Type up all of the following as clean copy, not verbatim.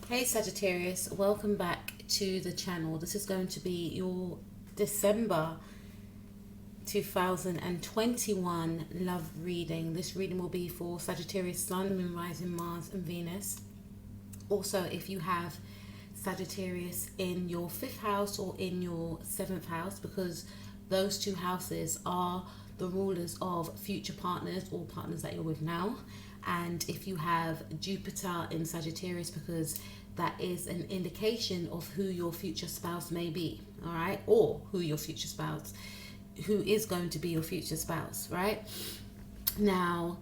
Hey Sagittarius, welcome back to the channel. This is going to be your December 2021 love reading. This reading will be for Sagittarius Sun, Moon, Rising, Mars and Venus. Also, if you have Sagittarius in your 5th house or in your 7th house, because those two houses are the rulers of future partners or partners that you're with now. And if you have Jupiter in Sagittarius, because that is an indication of who your future spouse may be, all right? Or who your future spouse, who is going to be your future spouse, right? Now,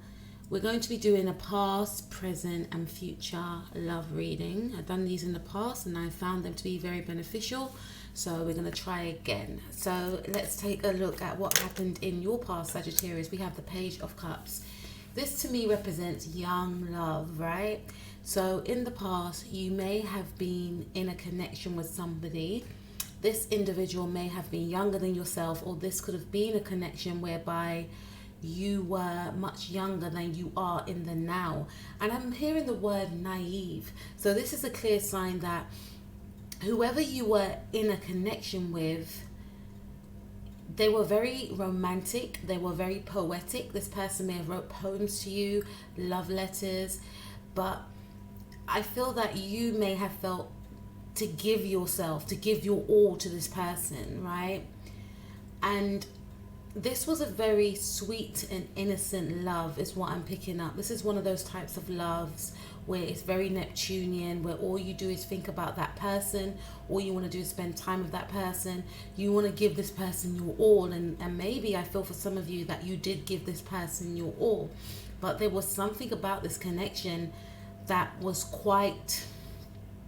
we're going to be doing a past, present, and future love reading. I've done these in the past and I found them to be very beneficial. So we're going to try again. So let's take a look at what happened in your past, Sagittarius. We have the Page of Cups. This to me represents young love, right? So in the past, you may have been in a connection with somebody. This individual may have been younger than yourself, or this could have been a connection whereby you were much younger than you are in the now. And I'm hearing the word naive. So this is a clear sign that whoever you were in a connection with, they were very romantic, they were very poetic. This person may have wrote poems to you, love letters, but I feel that you may have felt to give yourself, to give your all to this person, right? And this was a very sweet and innocent love is what I'm picking up. This is one of those types of loves where it's very Neptunian, where all you do is think about that person. All you want to do is spend time with that person. You want to give this person your all. And maybe I feel for some of you that you did give this person your all. But there was something about this connection that was quite,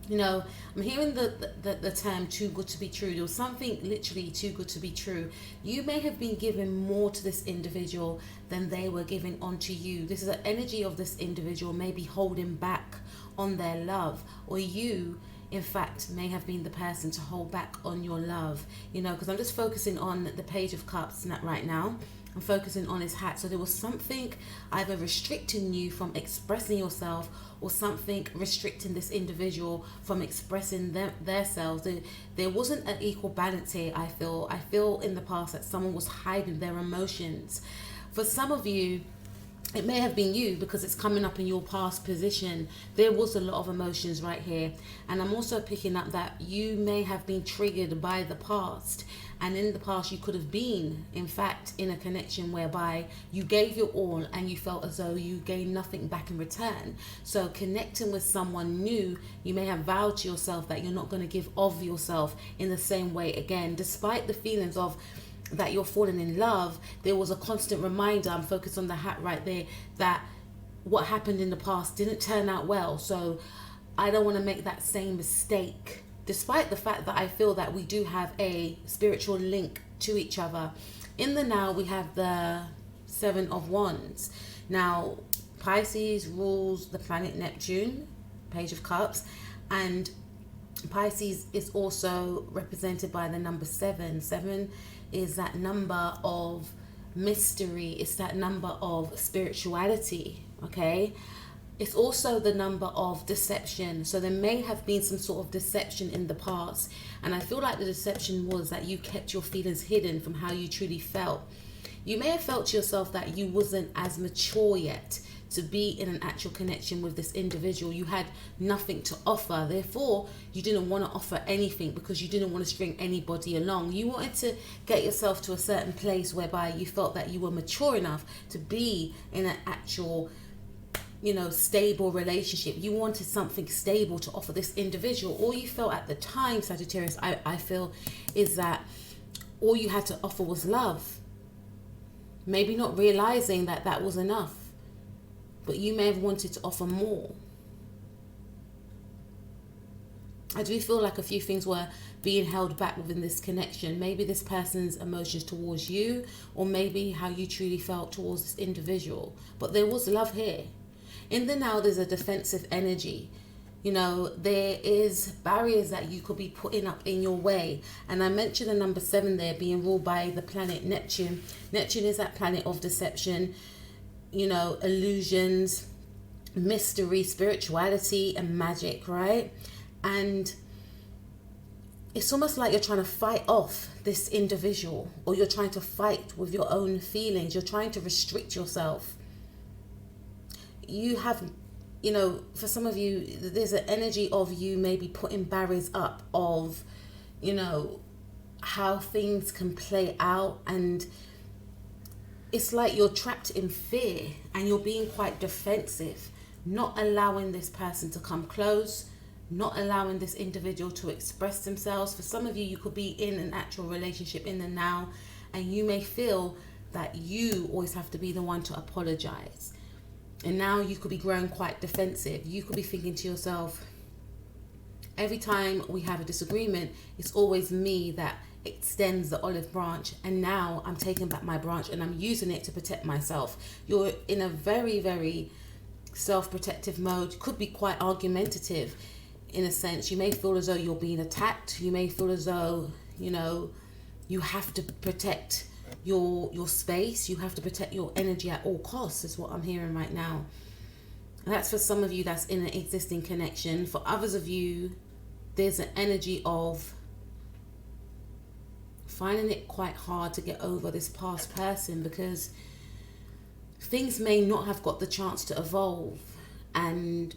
you know, I'm hearing the term too good to be true. There was something literally too good to be true. You may have been given more to this individual than they were giving onto you. This is an energy of this individual maybe holding back on their love, or you in fact may have been the person to hold back on your love, you know, because I'm just focusing on the Page of Cups right now. I'm focusing on his hat. So there was something either restricting you from expressing yourself, or something restricting this individual from expressing themselves. There wasn't an equal balance here. I feel in the past that someone was hiding their emotions. For some of you, it may have been you, because it's coming up in your past position. There was a lot of emotions right here. And I'm also picking up that you may have been triggered by the past. And in the past, you could have been, in fact, in a connection whereby you gave your all and you felt as though you gained nothing back in return. So connecting with someone new, you may have vowed to yourself that you're not going to give of yourself in the same way again. Despite the feelings of that you're falling in love, there was a constant reminder, I'm focused on the hat right there, that what happened in the past didn't turn out well. So I don't want to make that same mistake, despite the fact that I feel that we do have a spiritual link to each other. In the now, we have the 7 of Wands. Now, Pisces rules the planet Neptune, Page of Cups, and Pisces is also represented by the number 7. 7 is that number of mystery. It's that number of spirituality, okay? It's also the number of deception. So there may have been some sort of deception in the past. And I feel like the deception was that you kept your feelings hidden from how you truly felt. You may have felt to yourself that you wasn't as mature yet to be in an actual connection with this individual. You had nothing to offer. Therefore, you didn't want to offer anything because you didn't want to string anybody along. You wanted to get yourself to a certain place whereby you felt that you were mature enough to be in an actual, you know, stable relationship. You wanted something stable to offer this individual. All you felt at the time, Sagittarius, I feel, is that all you had to offer was love. Maybe not realizing that that was enough, but you may have wanted to offer more. I do feel like a few things were being held back within this connection. Maybe this person's emotions towards you, or maybe how you truly felt towards this individual. But there was love here. In the now, there's a defensive energy. You know, there is barriers that you could be putting up in your way. And I mentioned the number 7 there being ruled by the planet Neptune. Neptune is that planet of deception, you know, illusions, mystery, spirituality and magic, right? And it's almost like you're trying to fight off this individual, or you're trying to fight with your own feelings. You're trying to restrict yourself. You have, for some of you, there's an energy of you maybe putting barriers up of, how things can play out. And it's like you're trapped in fear and you're being quite defensive, not allowing this person to come close, not allowing this individual to express themselves. For some of you, you could be in an actual relationship in the now, and you may feel that you always have to be the one to apologize. And now you could be growing quite defensive. You could be thinking to yourself, every time we have a disagreement, it's always me that extends the olive branch, and now I'm taking back my branch and I'm using it to protect myself. You're in a very, very self-protective mode. Could be quite argumentative in a sense. You may feel as though you're being attacked. You may feel as though, you have to protect your space. You have to protect your energy at all costs, is what I'm hearing right now. And that's for some of you that's in an existing connection. For others of you, there's an energy of finding it quite hard to get over this past person, because things may not have got the chance to evolve, and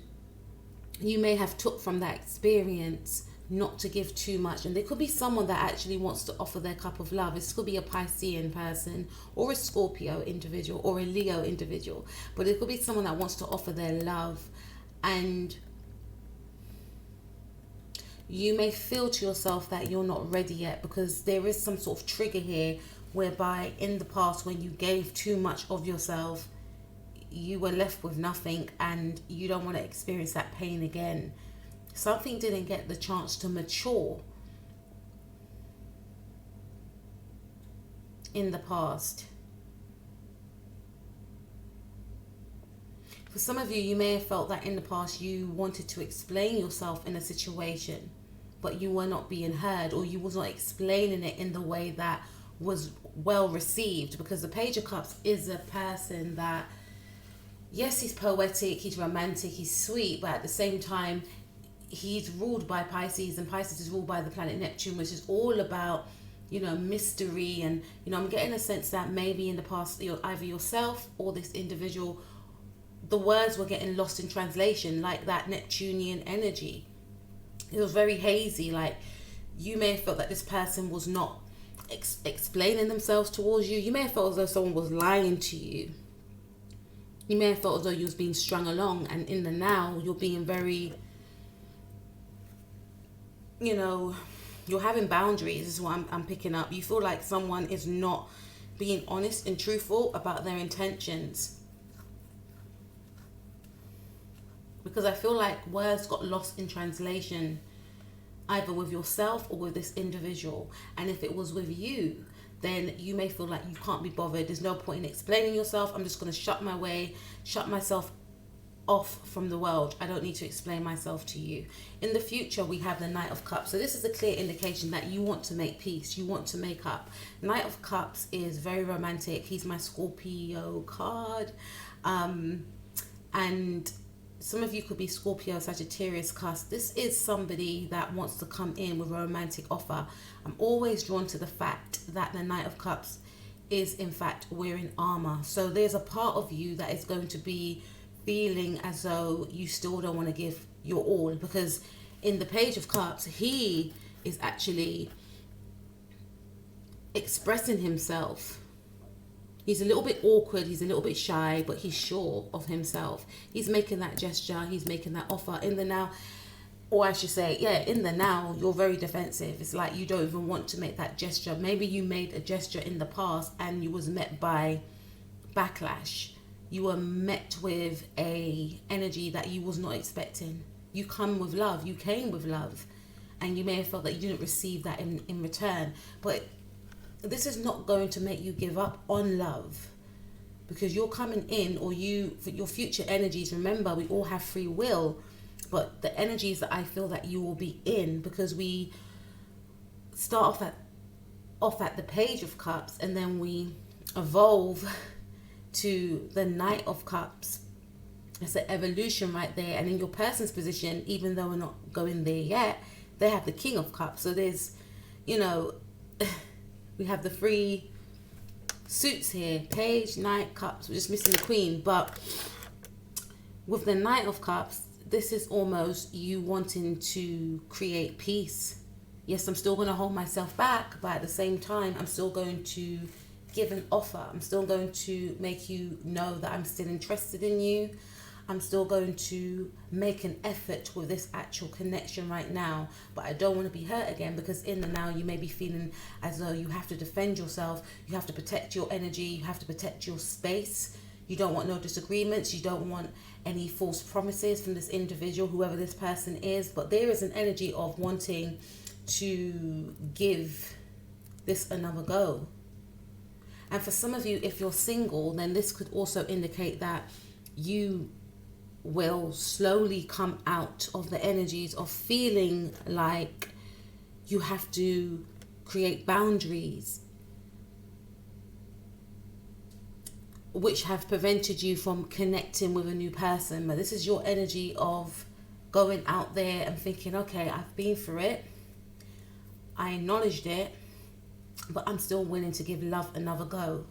you may have took from that experience not to give too much. And there could be someone that actually wants to offer their cup of love. This could be a Piscean person, or a Scorpio individual, or a Leo individual, but it could be someone that wants to offer their love. And you may feel to yourself that you're not ready yet, because there is some sort of trigger here whereby in the past, when you gave too much of yourself, you were left with nothing, and you don't want to experience that pain again. Something didn't get the chance to mature in the past. For some of you, you may have felt that in the past you wanted to explain yourself in a situation, but you were not being heard, or you was not explaining it in the way that was well received. Because the Page of Cups is a person that, yes, he's poetic, he's romantic, he's sweet, but at the same time, he's ruled by Pisces, and Pisces is ruled by the planet Neptune, which is all about, mystery. And, I'm getting a sense that maybe in the past, either yourself or this individual, the words were getting lost in translation, like that Neptunian energy. It was very hazy. Like, you may have felt that this person was not explaining themselves towards you. You may have felt as though someone was lying to you. You may have felt as though you was being strung along, and in the now, you're being very, you're having boundaries, is what I'm picking up. You feel like someone is not being honest and truthful about their intentions. Because I feel like words got lost in translation, either with yourself or with this individual. And if it was with you, then you may feel like you can't be bothered. There's no point in explaining yourself. I'm just going to shut myself off from the world. I don't need to explain myself to you. In the future, we have the Knight of Cups. So this is a clear indication that you want to make peace. You want to make up. Knight of Cups is very romantic. He's my Scorpio card. And some of you could be Scorpio, Sagittarius cusp. This is somebody that wants to come in with a romantic offer. I'm always drawn to the fact that the Knight of Cups is in fact wearing armor. So there's a part of you that is going to be feeling as though you still don't want to give your all, because in the Page of Cups, he is actually expressing himself. He's a little bit awkward, he's a little bit shy, but he's sure of himself. He's making that gesture, he's making that offer. In the now, or I should say, in the now, you're very defensive. It's like you don't even want to make that gesture. Maybe you made a gesture in the past and you was met by backlash. You were met with a energy that you was not expecting. You came with love, and you may have felt that you didn't receive that in return. But this is not going to make you give up on love, because you're coming in, or for your future energies. Remember, we all have free will, but the energies that I feel that you will be in, because we start off at the Page of Cups, and then we evolve to the Knight of Cups, It's an evolution right there. And in your person's position, even though we're not going there yet, they have the King of Cups. So there's, you know, we have the 3 suits here, Page, Knight, Cups. We're just missing the Queen. But with the Knight of Cups, this is almost you wanting to create peace. Yes, I'm still going to hold myself back, but at the same time, I'm still going to give an offer. I'm still going to make you know that I'm still interested in you. I'm still going to make an effort with this actual connection right now, but I don't want to be hurt again, because in the now you may be feeling as though you have to defend yourself, you have to protect your energy, you have to protect your space. You don't want no disagreements, you don't want any false promises from this individual, whoever this person is, but there is an energy of wanting to give this another go. And for some of you, if you're single, then this could also indicate that you will slowly come out of the energies of feeling like you have to create boundaries, which have prevented you from connecting with a new person. But this is your energy of going out there and thinking, okay, I've been through it, I acknowledged it, but I'm still willing to give love another go.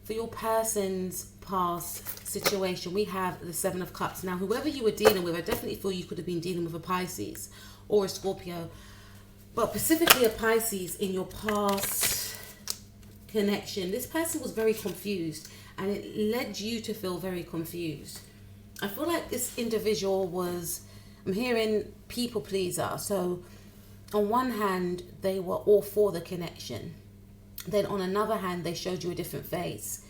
For your person's past situation, we have the 7 of Cups. Now, whoever you were dealing with, I definitely feel you could have been dealing with a Pisces or a Scorpio, but specifically a Pisces in your past connection. This person was very confused, and it led you to feel very confused. I feel like this individual was, I'm hearing people pleaser. So on one hand, they were all for the connection. Then on another hand, they showed you a different face,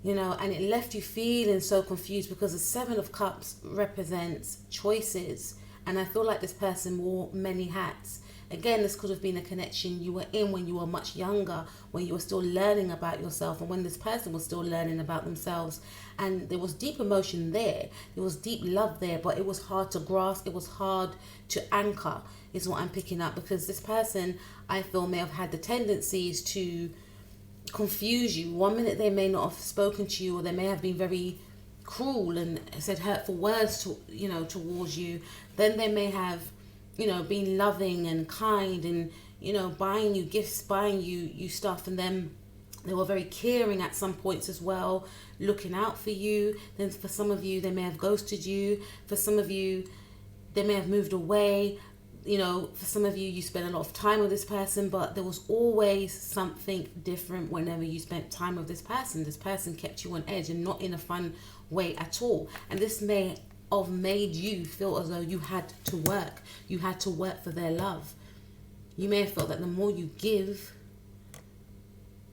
you know, and it left you feeling so confused, because the 7 of Cups represents choices. And I feel like this person wore many hats. Again, this could have been a connection you were in when you were much younger, when you were still learning about yourself, and when this person was still learning about themselves. And there was deep emotion there. There was deep love there, but it was hard to grasp. It was hard to anchor, is what I'm picking up, because this person, I feel, may have had the tendencies to confuse you. One minute they may not have spoken to you, or they may have been very cruel and said hurtful words to, you know, towards you. Then they may have, you know, been loving and kind and, you know, buying you gifts, buying you stuff, and then they were very caring at some points as well, looking out for you. Then for some of you, they may have ghosted you. For some of you, they may have moved away. You know, for some of you, you spent a lot of time with this person, but there was always something different whenever you spent time with this person. This person kept you on edge, and not in a fun way at all. And this may have made you feel as though you had to work. You had to work for their love. You may have felt that the more you give,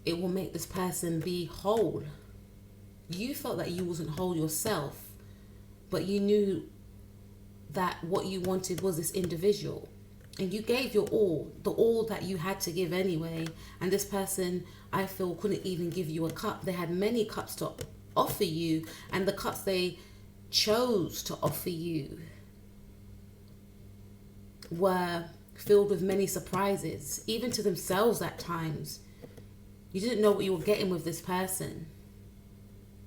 it will make this person be whole. You felt that you wasn't whole yourself, but you knew that what you wanted was this individual, and you gave your all, the all that you had to give anyway. And this person, I feel, couldn't even give you a cup. They had many cups to offer you, and the cups they chose to offer you were filled with many surprises, even to themselves at times. You didn't know what you were getting with this person.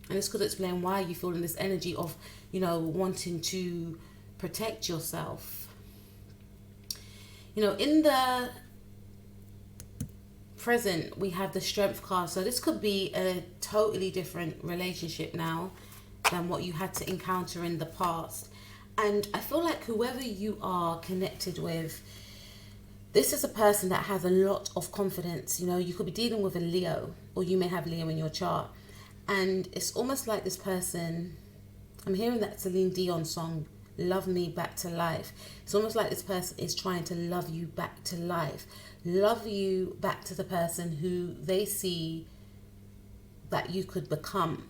And this could explain why you feel in this energy of, you know, wanting to protect yourself. You know, in the present, we have the Strength card. So this could be a totally different relationship now than what you had to encounter in the past. And I feel like whoever you are connected with, this is a person that has a lot of confidence. You know, you could be dealing with a Leo, or you may have Leo in your chart. And it's almost like this person, I'm hearing that Celine Dion song, Love Me Back to Life. It's almost like this person is trying to love you back to life. Love you back to the person who they see that you could become.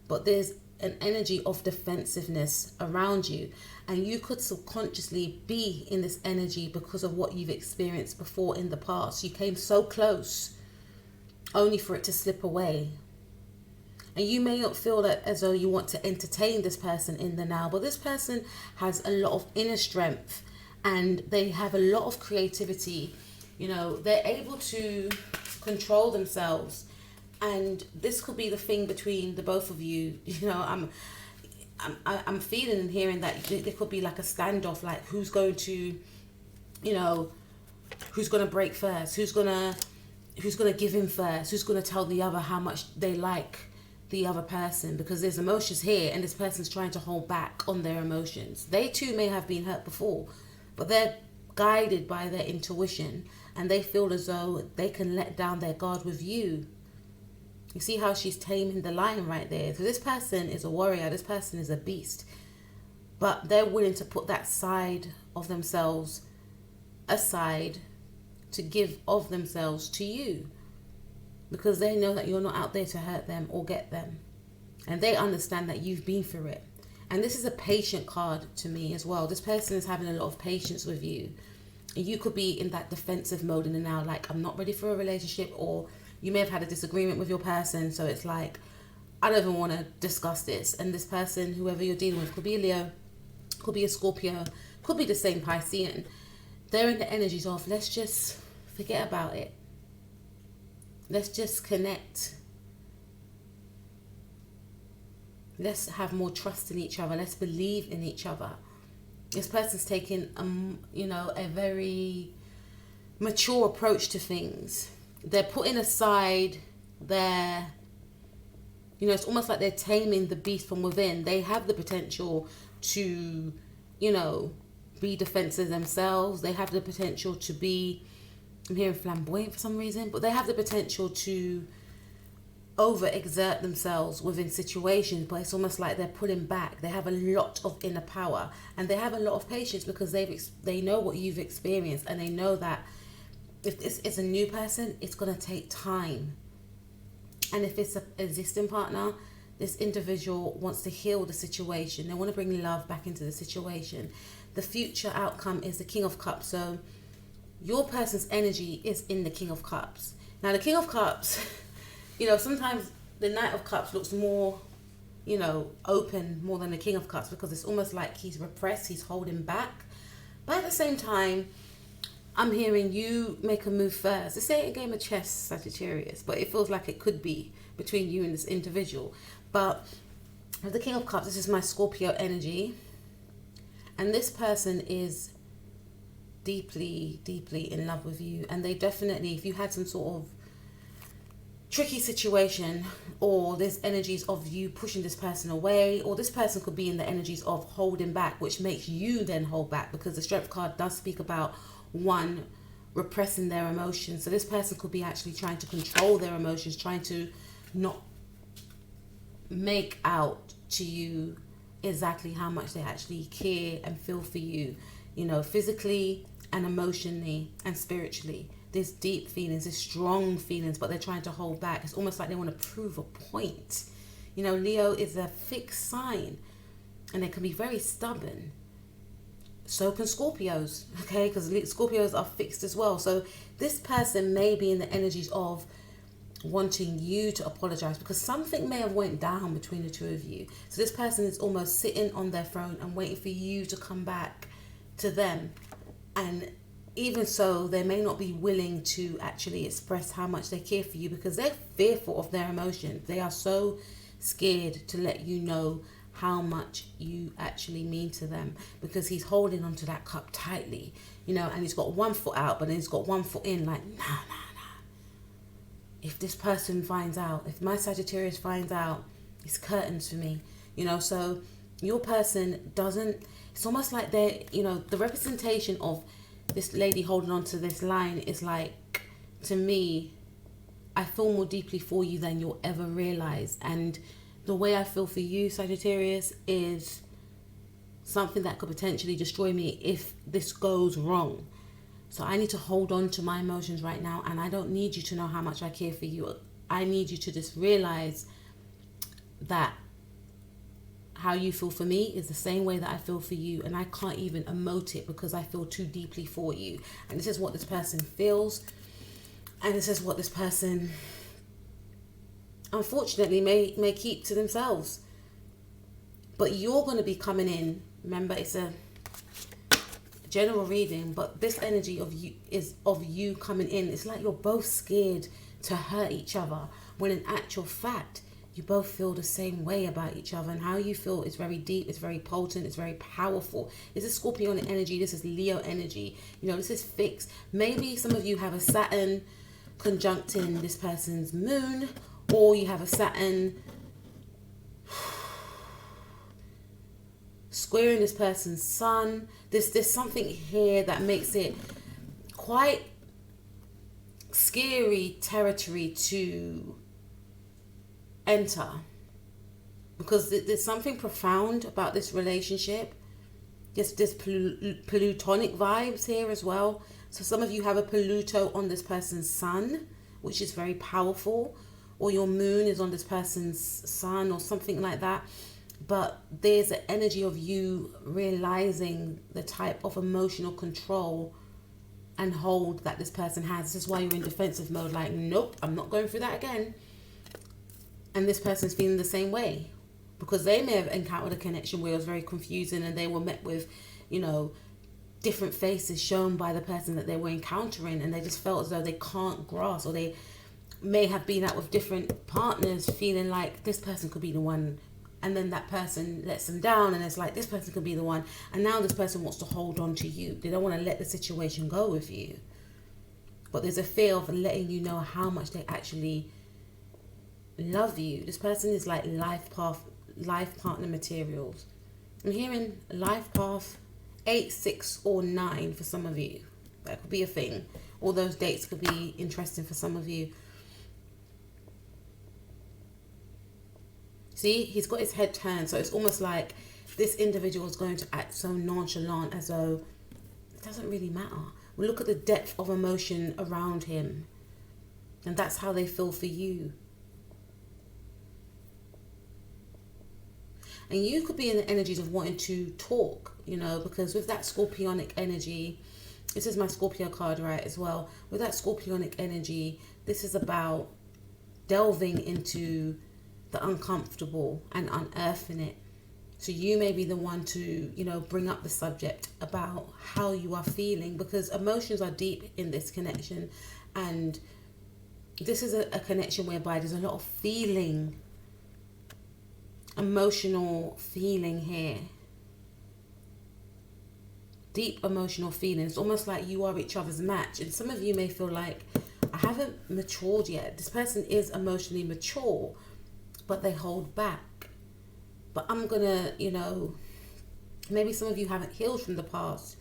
But there's an energy of defensiveness around you, and you could subconsciously be in this energy because of what you've experienced before in the past. You came so close only for it to slip away. And you may not feel that as though you want to entertain this person in the now, but this person has a lot of inner strength, and they have a lot of creativity. You know, they're able to control themselves. And this could be the thing between the both of you. You know, I'm feeling and hearing that there could be like a standoff, like who's going to, you know, who's going to break first, who's going to give in first, who's going to tell the other how much they like the other person, because there's emotions here and this person's trying to hold back on their emotions. They too may have been hurt before, but they're guided by their intuition and they feel as though they can let down their guard with you. You see how she's taming the lion right there? So this person is a warrior, this person is a beast, but they're willing to put that side of themselves aside to give of themselves to you, because they know that you're not out there to hurt them or get them, and they understand that you've been through it. And this is a patient card to me as well. This person is having a lot of patience with you. You could be in that defensive mode in the now, like, I'm not ready for a relationship, or you may have had a disagreement with your person, so it's like, I don't even want to discuss this. And this person, whoever you're dealing with, could be a Leo, could be a Scorpio, could be the same Piscean. They're in the energies of, let's just forget about it. Let's just connect. Let's have more trust in each other. Let's believe in each other. This person's taking, a very mature approach to things. They're putting aside their, it's almost like they're taming the beast from within. They have the potential to, be defensive themselves. They have the potential to be, I'm hearing flamboyant for some reason, but they have the potential to overexert themselves within situations, but it's almost like they're pulling back. They have a lot of inner power and they have a lot of patience, because they know what you've experienced, and they know that if this is a new person, it's going to take time. And if it's an existing partner, this individual wants to heal the situation. They want to bring love back into the situation. The future outcome is the King of Cups. So your person's energy is in the King of Cups. Now, the King of Cups, sometimes the Knight of Cups looks more, open more than the King of Cups, because it's almost like he's repressed, he's holding back. But at the same time, I'm hearing you make a move first. This ain't a game of chess, Sagittarius, but it feels like it could be between you and this individual. But with the King of Cups, this is my Scorpio energy. And this person is deeply, deeply in love with you. And they definitely, if you had some sort of tricky situation, or there's energies of you pushing this person away, or this person could be in the energies of holding back, which makes you then hold back, because the Strength card does speak about one repressing their emotions. So this person could be actually trying to control their emotions, trying to not make out to you exactly how much they actually care and feel for you, physically and emotionally and spiritually. There's deep feelings, there's strong feelings, but they're trying to hold back. It's almost like they want to prove a point. Leo is a fixed sign and they can be very stubborn. So can Scorpios, okay? Because Scorpios are fixed as well. So this person may be in the energies of wanting you to apologize, because something may have went down between the two of you. So this person is almost sitting on their throne and waiting for you to come back to them. And even so, they may not be willing to actually express how much they care for you, because they're fearful of their emotions. They are so scared to let you know how much you actually mean to them, because he's holding onto that cup tightly, and he's got one foot out, but then he's got one foot in, like, nah. If this person finds out, if my Sagittarius finds out, it's curtains for me, so your person doesn't, it's almost like they're, the representation of this lady holding on to this line is like, to me, I feel more deeply for you than you'll ever realize. And the way I feel for you, Sagittarius, is something that could potentially destroy me if this goes wrong. So I need to hold on to my emotions right now, and I don't need you to know how much I care for you. I need you to just realize that how you feel for me is the same way that I feel for you, and I can't even emote it because I feel too deeply for you. And this is what this person feels, and this is what this person unfortunately may keep to themselves. But you're going to be coming in, remember, it's a general reading, but this energy of you is of you coming in. It's like you're both scared to hurt each other, when in actual fact you both feel the same way about each other, and how you feel is very deep, it's very potent, it's very powerful. This is Scorpionic energy, this is Leo energy, you know, this is fixed. Maybe some of you have a Saturn conjuncting this person's moon, or you have a Saturn squaring this person's sun. There's something here that makes it quite scary territory to enter, because there's something profound about this relationship. There's Plutonic vibes here as well. So some of you have a Pluto on this person's sun, which is very powerful, or your moon is on this person's sun or something like that. But there's an energy of you realizing the type of emotional control and hold that this person has. This is why you're in defensive mode, like, nope, I'm not going through that again. And this person's feeling the same way, because they may have encountered a connection where it was very confusing, and they were met with, you know, different faces shown by the person that they were encountering, and they just felt as though they can't grasp, or they may have been out with different partners feeling like this person could be the one, and then that person lets them down, and it's like this person could be the one, and now this person wants to hold on to you. They don't want to let the situation go with you, but there's a fear of letting you know how much they actually love you. This person is like life partner materials. I'm hearing life path 8, 6 or 9 for some of you. That could be a thing. All those dates could be interesting for some of you. See, he's got his head turned, so it's almost like this individual is going to act so nonchalant, as though it doesn't really matter. We look at the depth of emotion around him, and that's how they feel for you. And you could be in the energies of wanting to talk, you know, because with that Scorpionic energy, this is my Scorpio card, right, as well. With that Scorpionic energy, this is about delving into the uncomfortable and unearthing it. So you may be the one to, you know, bring up the subject about how you are feeling, because emotions are deep in this connection. And this is a connection whereby there's a lot of feeling, emotional feeling here. Deep emotional feeling. It's almost like you are each other's match. And some of you may feel like, I haven't matured yet. This person is emotionally mature, but they hold back. But I'm gonna, you know, maybe some of you haven't healed from the past,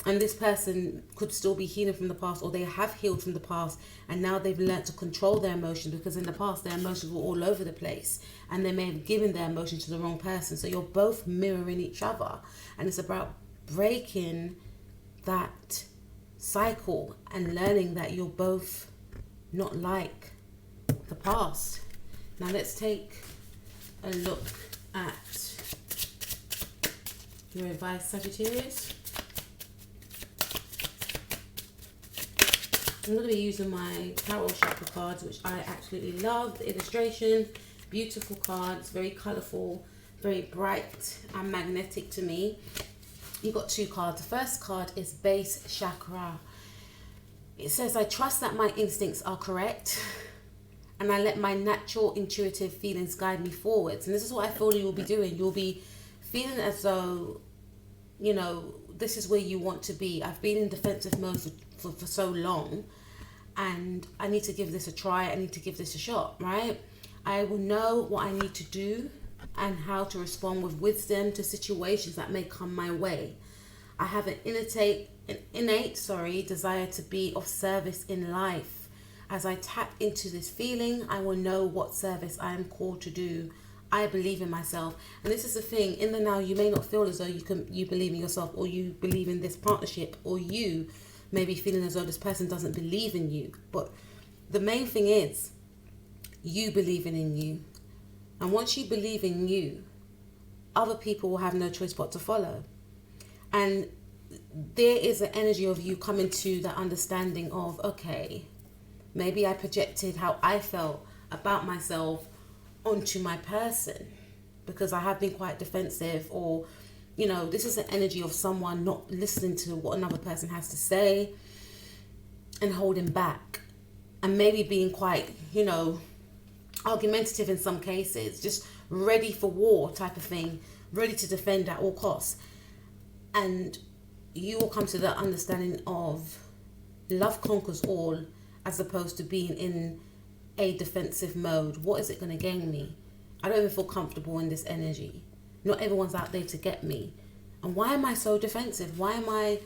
and this person could still be healing from the past, or they have healed from the past, and now they've learned to control their emotions, because in the past their emotions were all over the place, and they may have given their emotions to the wrong person. So you're both mirroring each other, and it's about breaking that cycle and learning that you're both not like the past. Now let's take a look at your advice, Sagittarius. I'm going to be using my Tarot Chakra cards, which I absolutely love. The illustration, beautiful cards, very colourful, very bright and magnetic to me. You've got 2 cards. The first card is Base Chakra. It says, I trust that my instincts are correct, and I let my natural intuitive feelings guide me forwards. And this is what I feel you will be doing. You'll be feeling as though, you know, this is where you want to be. I've been in defensive mode for so long, and I need to give this a try. I need to give this a shot, right? I will know what I need to do and how to respond with wisdom to situations that may come my way. I have an innate desire to be of service in life. As I tap into this feeling, I will know what service I am called to do. I believe in myself. And this is the thing, in the now you may not feel as though you believe in yourself, or you believe in this partnership, or you may be feeling as though this person doesn't believe in you. But the main thing is you believing in you. And once you believe in you, other people will have no choice but to follow. And there is an energy of you coming to the understanding of, okay, maybe I projected how I felt about myself onto my person, because I have been quite defensive, or, you know, this is an energy of someone not listening to what another person has to say and holding back, and maybe being quite, you know, argumentative in some cases, just ready for war type of thing, ready to defend at all costs. And you will come to the understanding of love conquers all, as opposed to being in a defensive mode. What is it going to gain me? I don't even feel comfortable in this energy. Not everyone's out there to get me. And why am I so defensive? Why am I,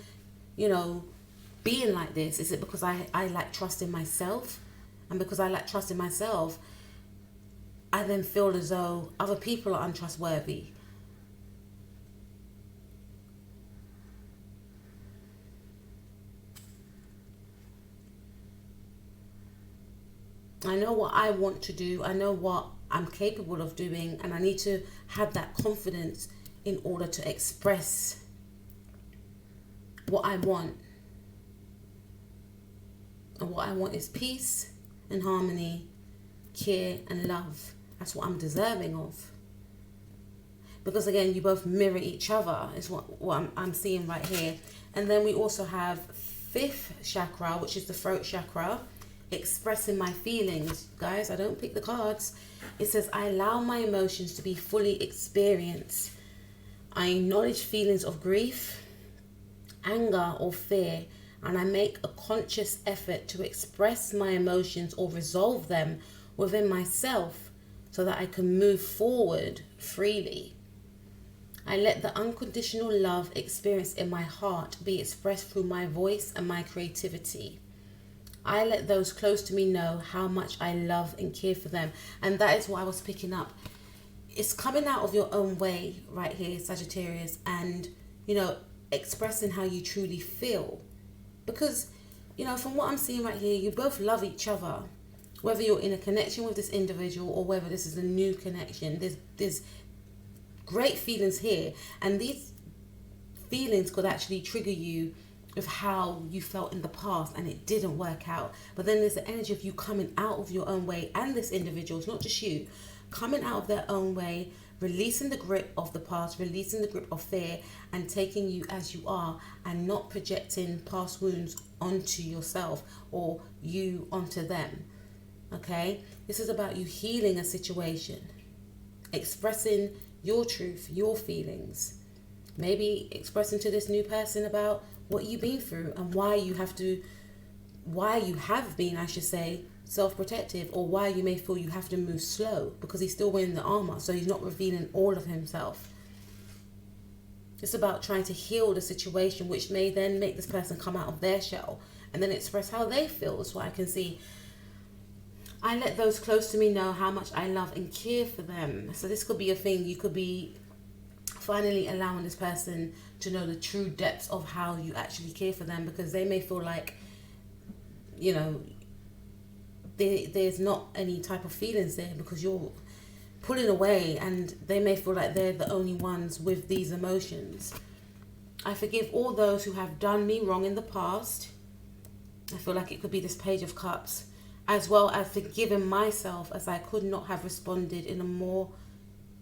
being like this? Is it because I lack trust in myself? And because I lack trust in myself, I then feel as though other people are untrustworthy. I know what I want to do. I know what I'm capable of doing. And I need to have that confidence in order to express what I want. And what I want is peace and harmony, care and love. That's what I'm deserving of. Because again, you both mirror each other, is what I'm seeing right here. And then we also have 5th chakra, which is the throat chakra, expressing my feelings. Guys, I don't pick the cards. It says, I allow my emotions to be fully experienced. I acknowledge feelings of grief, anger or fear, and I make a conscious effort to express my emotions or resolve them within myself so that I can move forward freely. I let the unconditional love experienced in my heart be expressed through my voice and my creativity. I let those close to me know how much I love and care for them. And that is what I was picking up. It's coming out of your own way right here, Sagittarius, and, expressing how you truly feel. Because, from what I'm seeing right here, you both love each other. Whether you're in a connection with this individual or whether this is a new connection, there's great feelings here. And these feelings could actually trigger you with how you felt in the past and it didn't work out. But then there's the energy of you coming out of your own way, and this individual, it's not just you, coming out of their own way, releasing the grip of the past, releasing the grip of fear, and taking you as you are, and not projecting past wounds onto yourself or you onto them. Okay? This is about you healing a situation, expressing your truth, your feelings, maybe expressing to this new person about what you've been through and why you have been, I should say, self-protective, or why you may feel you have to move slow because he's still wearing the armor, so he's not revealing all of himself. It's about trying to heal the situation, which may then make this person come out of their shell and then express how they feel. That's what I can see. I let those close to me know how much I love and care for them. So this could be a thing. You could be finally allowing this person to know the true depths of how you actually care for them, because they may feel like, there's not any type of feelings there because you're pulling away, and they may feel like they're the only ones with these emotions. I forgive all those who have done me wrong in the past. I feel like it could be this Page of Cups, as well as forgiving myself, as I could not have responded in a more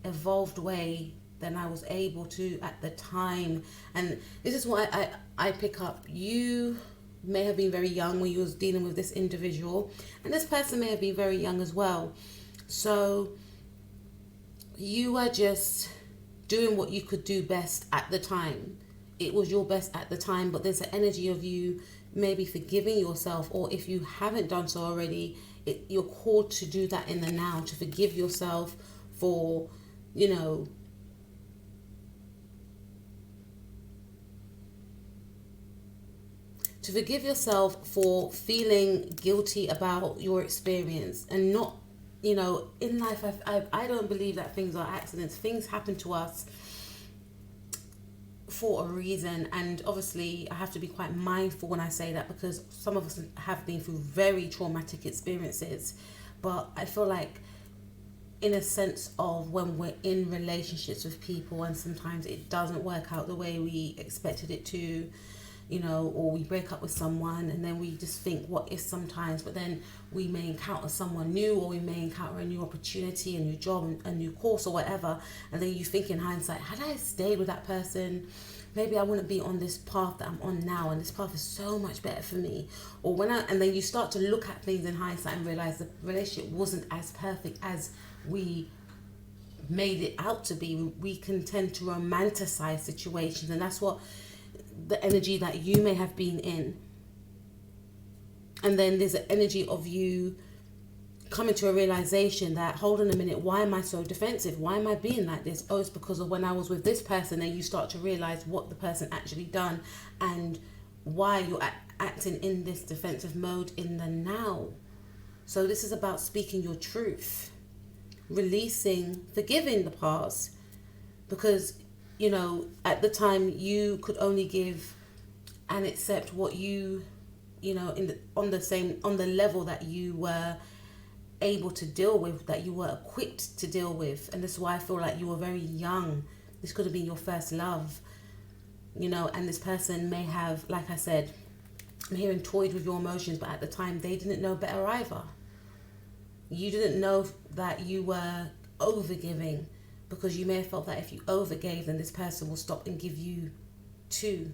evolved way than I was able to at the time. And this is what I pick up. You may have been very young when you was dealing with this individual, and this person may have been very young as well. So you are just doing what you could do best at the time. It was your best at the time, but there's an energy of you maybe forgiving yourself, or if you haven't done so already, you're called to do that in the now, to forgive yourself for, to forgive yourself for feeling guilty about your experience, and not, in life, I don't believe that things are accidents. Things happen to us for a reason, and obviously I have to be quite mindful when I say that, because some of us have been through very traumatic experiences. But I feel like, in a sense of when we're in relationships with people and sometimes it doesn't work out the way we expected it to, or we break up with someone and then we just think what if sometimes, but then we may encounter someone new, or we may encounter a new opportunity, a new job, a new course or whatever, and then you think in hindsight, had I stayed with that person, maybe I wouldn't be on this path that I'm on now, and this path is so much better for me. Or and then you start to look at things in hindsight and realize the relationship wasn't as perfect as we made it out to be. We can tend to romanticize situations, and that's what the energy that you may have been in. And then there's an energy of you coming to a realization that, hold on a minute, why am I so defensive? Why am I being like this? Oh, it's because of when I was with this person. And you start to realize what the person actually done and why you're acting in this defensive mode in the now. So this is about speaking your truth, releasing, forgiving the past, because, you know, at the time you could only give and accept what you know, on the level that you were able to deal with, that you were equipped to deal with. And this is why I feel like you were very young. This could have been your first love, you know, and this person may have, like I said, I'm hearing toyed with your emotions, but at the time they didn't know better either. You didn't know that you were overgiving, because you may have felt that if you overgave, then this person will stop and give you too.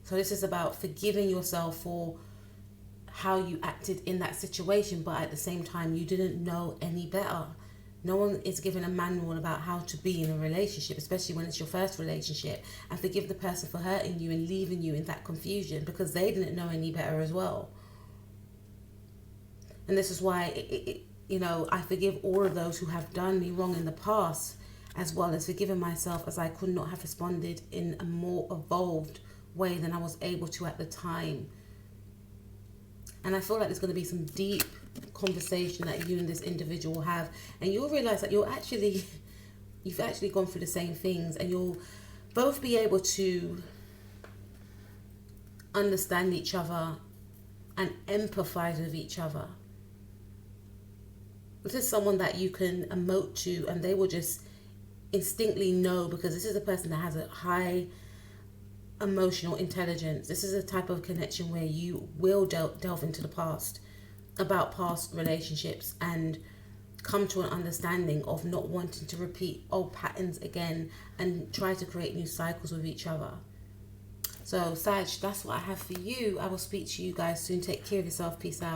So this is about forgiving yourself for how you acted in that situation, but at the same time, you didn't know any better. No one is given a manual about how to be in a relationship, especially when it's your first relationship. And forgive the person for hurting you and leaving you in that confusion, because they didn't know any better as well. And this is why, you know, I forgive all of those who have done me wrong in the past, as well as forgiving myself, as I could not have responded in a more evolved way than I was able to at the time. And I feel like there's going to be some deep conversation that you and this individual have, and you'll realize that you've actually gone through the same things, and you'll both be able to understand each other and empathize with each other. This is someone that you can emote to, and they will just instinctively know, because this is a person that has a high emotional intelligence. This is a type of connection where you will delve into the past, about past relationships, and come to an understanding of not wanting to repeat old patterns again and try to create new cycles with each other. So Sag, that's what I have for you. I will speak to you guys soon. Take care of yourself. Peace out.